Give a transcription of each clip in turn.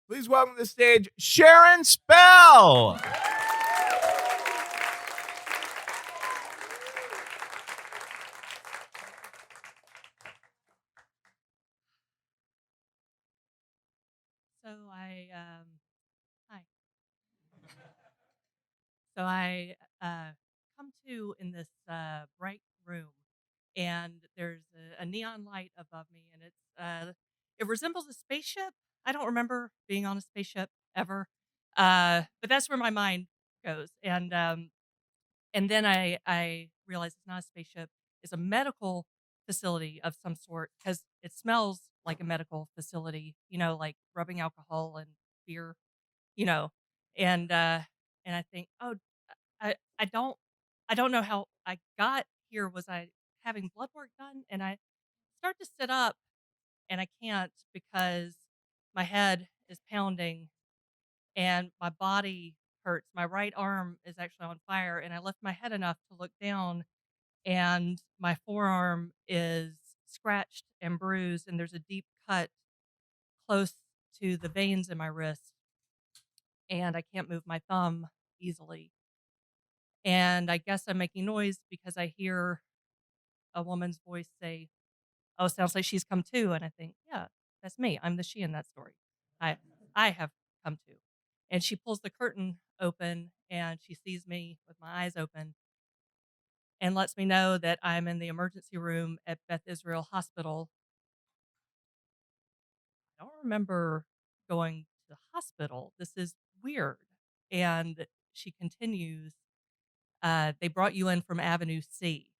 Please welcome to the stage Sharon Spell. So I hi. So I come to in this bright room, and there's a neon light above me, and it resembles a spaceship. I don't remember being on a spaceship ever, but that's where my mind goes. And then I realize it's not a spaceship; it's a medical facility of some sort because it smells like a medical facility. You know, like rubbing alcohol and beer. You know, and uh, and I think, oh, I I don't know how I got here. Was I having blood work done? And I start to sit up, and I can't because my head is pounding and my body hurts. My right arm is actually on fire, and I lift my head enough to look down, and my forearm is scratched and bruised, and there's a deep cut close to the veins in my wrist, and I can't move my thumb easily. And I guess I'm making noise because I hear a woman's voice say, "Oh, sounds like she's come to." And I think, "Yeah, that's me. I'm the she in that story. I I have come to." And she pulls the curtain open and she sees me with my eyes open and lets me know that I'm in the emergency room at Beth Israel Hospital. I don't remember going to the hospital. This is weird. And she continues, "They brought you in from Avenue C."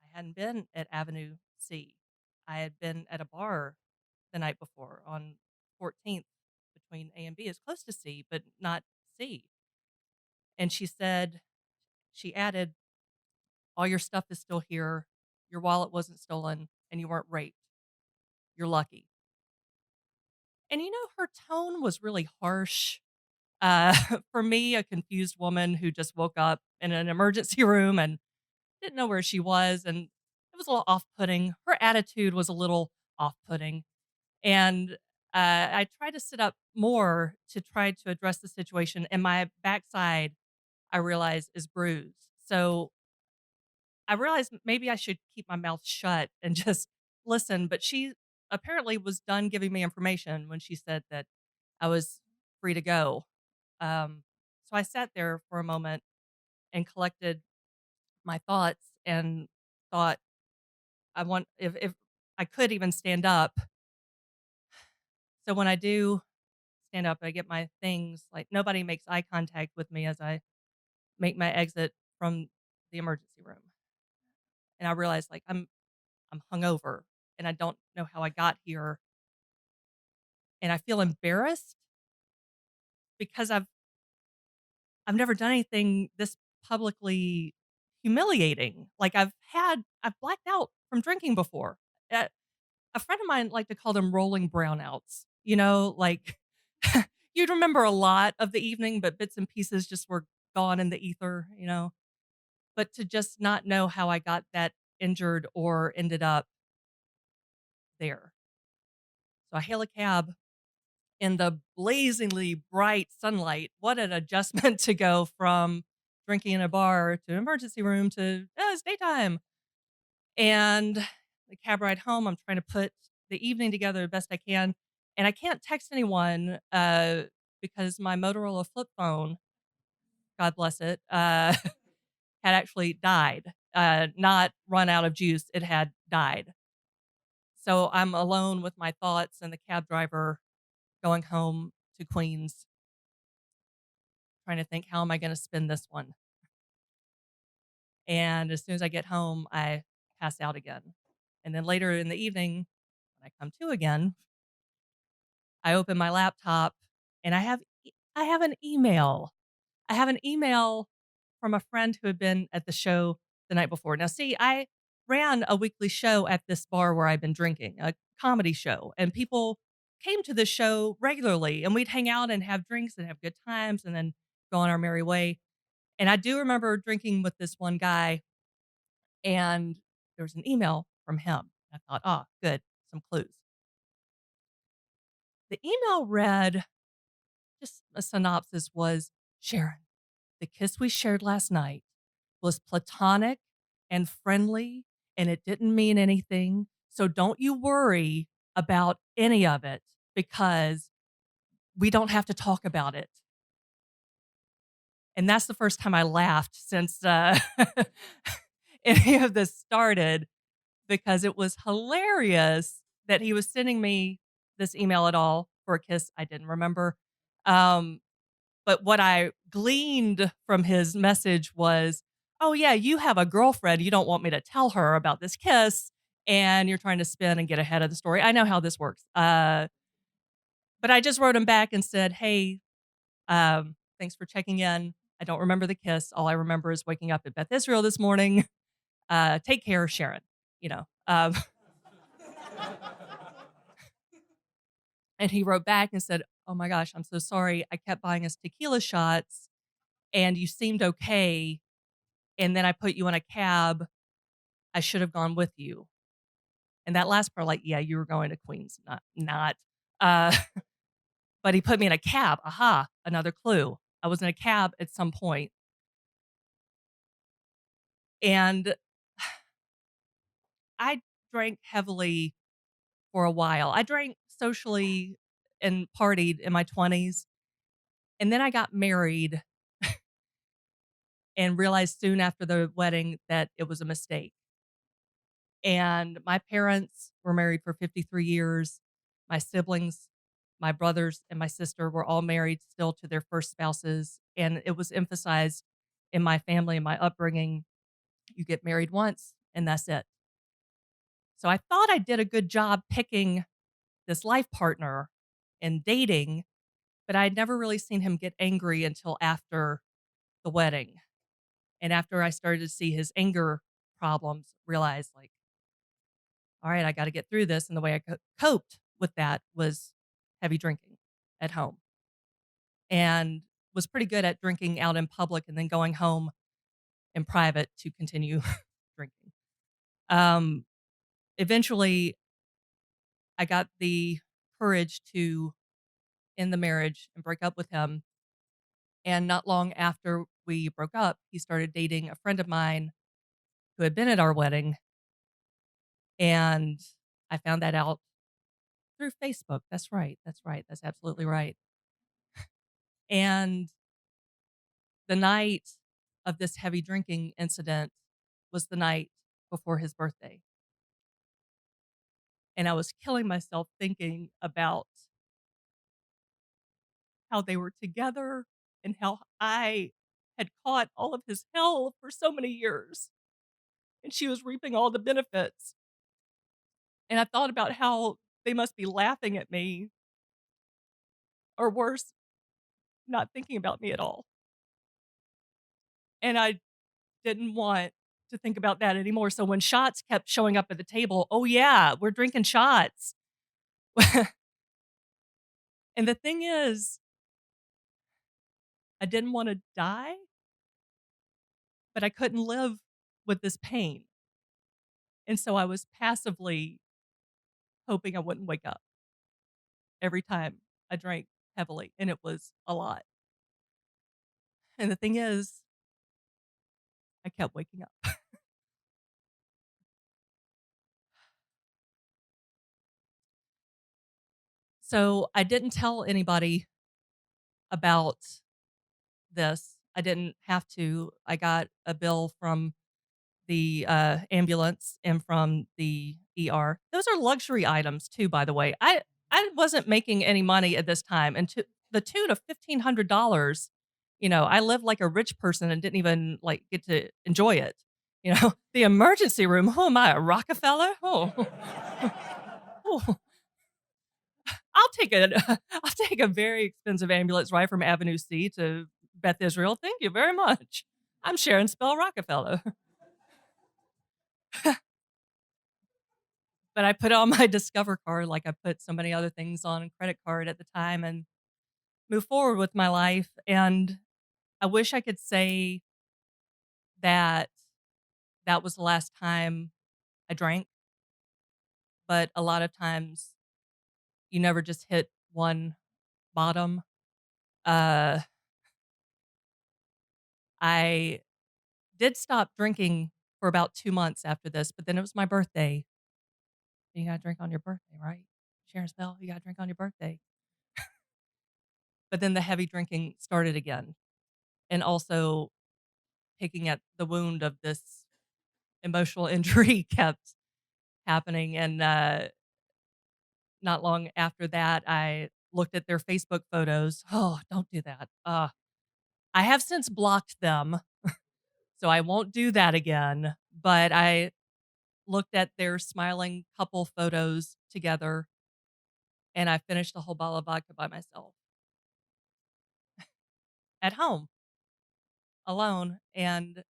I hadn't been at Avenue C. I had been at a bar the night before on 14th between A and B. It's close to C, but not C. And she added, "All your stuff is still here. Your wallet wasn't stolen and you weren't raped. You're lucky." And her tone was really harsh. Uh, for me, a confused woman who just woke up in an emergency room and didn't know where she was. And it was a little off putting. Her attitude was a little off putting. And I tried to sit up more to try to address the situation. And my backside, I realized, is bruised. So I realized maybe I should keep my mouth shut and just listen. But she apparently was done giving me information when she said that I was free to go. So I sat there for a moment and collected my thoughts and thought, I want, if I could even stand up. So when I do stand up, I get my things, like nobody makes eye contact with me as I make my exit from the emergency room. And I realize, like, I'm hungover and I don't know how I got here, and I feel embarrassed because I've never done anything this publicly humiliating. Like I've blacked out from drinking before. Uh, a friend of mine liked to call them rolling brownouts. Like you'd remember a lot of the evening, but bits and pieces just were gone in the ether. But to just not know how I got that injured or ended up there. So I hail a cab in the blazingly bright sunlight. What an adjustment to go from drinking in a bar to emergency room to, it's daytime. And the cab ride home, I'm trying to put the evening together the best I can. And I can't text anyone because my Motorola flip phone, God bless it, had actually died, not run out of juice. It had died. So I'm alone with my thoughts and the cab driver going home to Queens, trying to think, how am I going to spin this one? And as soon as I get home, I pass out again. And then later in the evening, when I come to again, I open my laptop and I have an email. I have an email from a friend who had been at the show the night before. Now, see, I ran a weekly show at this bar where I've been drinking, a comedy show, and people came to the show regularly, and we'd hang out and have drinks and have good times and then go on our merry way. And I do remember drinking with this one guy, and there was an email from him. I thought, "Oh, good, some clues." The email read, just a synopsis was, Sharon, the kiss we shared last night was platonic and friendly, and it didn't mean anything. So don't you worry about any of it because we don't have to talk about it. And that's the first time I laughed since any of this started because it was hilarious that he was sending me this email at all for a kiss I didn't remember. Um, but what I gleaned from his message was, "Oh, yeah, you have a girlfriend. You don't want me to tell her about this kiss, and you're trying to spin and get ahead of the story. I know how this works." But I just wrote him back and said, "Hey, thanks for checking in. I don't remember the kiss. All I remember is waking up at Beth Israel this morning. Take care, Sharon." You know, and he wrote back and said, "Oh my gosh, I'm so sorry. I kept buying us tequila shots, and you seemed okay. And then I put you in a cab. I should have gone with you." And that last part, like, yeah, you were going to Queens, not. Uh, but he put me in a cab. Aha, another clue. I was in a cab at some point, and I drank heavily for a while. I drank socially and partied in my 20s, and then I got married and realized soon after the wedding that it was a mistake. And my parents were married for 53 years. My siblings, my brothers, and my sister were all married still to their first spouses. And it was emphasized in my family and my upbringing, you get married once and that's it. So I thought I did a good job picking this life partner and dating, but I'd never really seen him get angry until after the wedding. And after I started to see his anger problems, realized like, all right, I got to get through this. And the way I coped with that was heavy drinking at home and was pretty good at drinking out in public and then going home in private to continue drinking. Um, Eventually, I got the courage to end the marriage and break up with him. And not long after we broke up, he started dating a friend of mine who had been at our wedding. And I found that out through Facebook. That's right. That's right. That's absolutely right. And the night of this heavy drinking incident was the night before his birthday. And I was killing myself thinking about how they were together and how I had caught all of his hell for so many years. And she was reaping all the benefits. And I thought about how they must be laughing at me, or worse, not thinking about me at all. And I didn't want to think about that anymore. So when shots kept showing up at the table, oh, yeah, we're drinking shots. And the thing is, I didn't wanna die, but I couldn't live with this pain, and so I was passively hoping I wouldn't wake up every time I drank heavily, and it was a lot. And the thing is, I kept waking up. So, I didn't tell anybody about this. I didn't have to. I got a bill from the, ambulance and from the ER. Those are luxury items too, by the way. I wasn't making any money at this time, and to the tune of $1,500, I lived like a rich person and didn't even, like, get to enjoy it, The emergency room, who am I, a Rockefeller? Oh. Oh, I'll take a very expensive ambulance ride from Avenue C to Beth Israel. Thank you very much. I'm Sharon Spell Rockefeller. But I put on my Discover card like I put so many other things on a credit card at the time and move forward with my life. And I wish I could say that that was the last time I drank, but a lot of times you never just hit one bottom. Uh, I did stop drinking for about 2 months after this, but then it was my birthday. You gotta drink on your birthday, right? Sharon Spell, you gotta drink on your birthday. But then the heavy drinking started again, and also picking at the wound of this emotional injury kept happening, and, not long after that, I looked at their Facebook photos. Oh, don't do that. I have since blocked them, so I won't do that again, but I looked at their smiling couple photos together, and I finished a whole bottle of vodka by myself at home, alone, and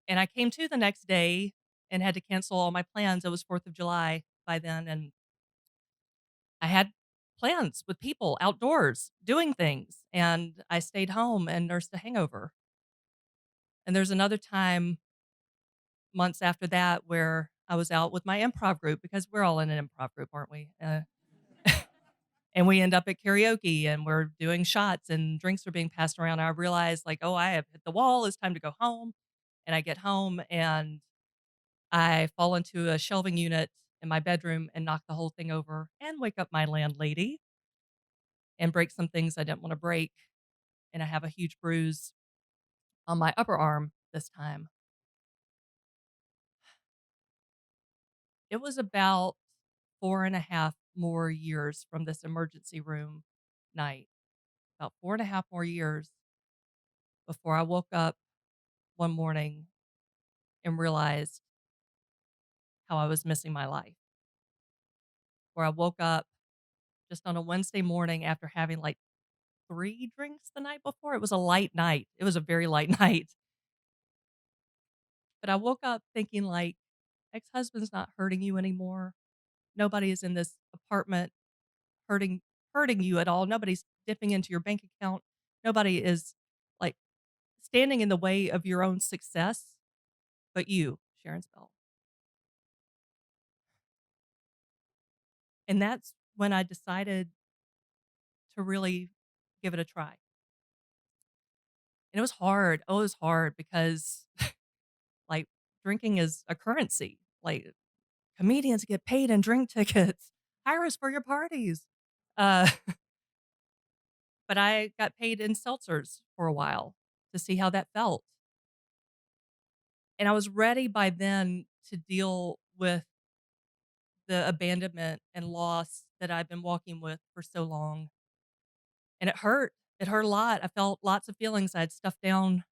I came to the next day and had to cancel all my plans. It was 4th of July by then, and I had plans with people outdoors doing things, and I stayed home and nursed a hangover. And there's another time months after that where I was out with my improv group because we're all in an improv group, aren't we? And we end up at karaoke and we're doing shots and drinks are being passed around. I realize, like, oh, I have hit the wall. It's time to go home. And I get home and I fall into a shelving unit in my bedroom and knock the whole thing over and wake up my landlady and break some things I didn't want to break. And I have a huge bruise on my upper arm this time. It was about 4.5 more years from this emergency room night, about 4.5 more years before I woke up one morning and realized how I was missing my life. Where I woke up just on a Wednesday morning after having like 3 drinks the night before. It was a light night. It was a very light night. But I woke up thinking like, ex-husband's not hurting you anymore. Nobody is in this apartment hurting hurting you at all. Nobody's dipping into your bank account. Nobody is like standing in the way of your own success but you, Sharon Spell. And that's when I decided to really give it a try. And it was hard. Oh, it was hard because like drinking is a currency. Like comedians get paid in drink tickets. Hire us for your parties. Uh, but I got paid in seltzers for a while to see how that felt. And I was ready by then to deal with the abandonment and loss that I've been walking with for so long. And it hurt. It hurt a lot. I felt lots of feelings I'd stuffed down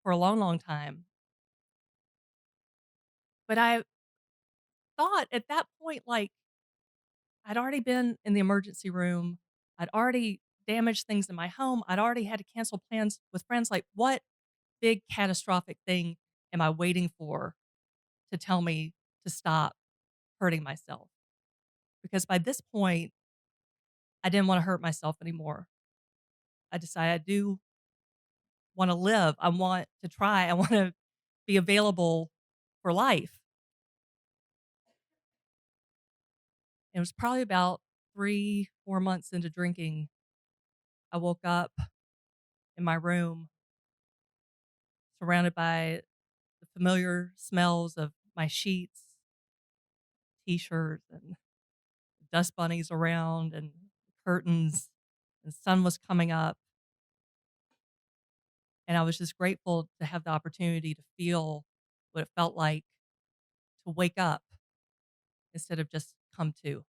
for a long, long time. But I thought at that point, like, I'd already been in the emergency room. I'd already damaged things in my home. I'd already had to cancel plans with friends. Like, what big catastrophic thing am I waiting for to tell me to stop hurting myself? Because by this point, I didn't want to hurt myself anymore. I decided I do want to live. I want to try. I want to be available for life. It was probably about 3, 4 months into drinking. I woke up in my room surrounded by the familiar smells of my sheets, t-shirts, and dust bunnies around, and curtains. The sun was coming up, and I was just grateful to have the opportunity to feel what it felt like to wake up instead of just come to.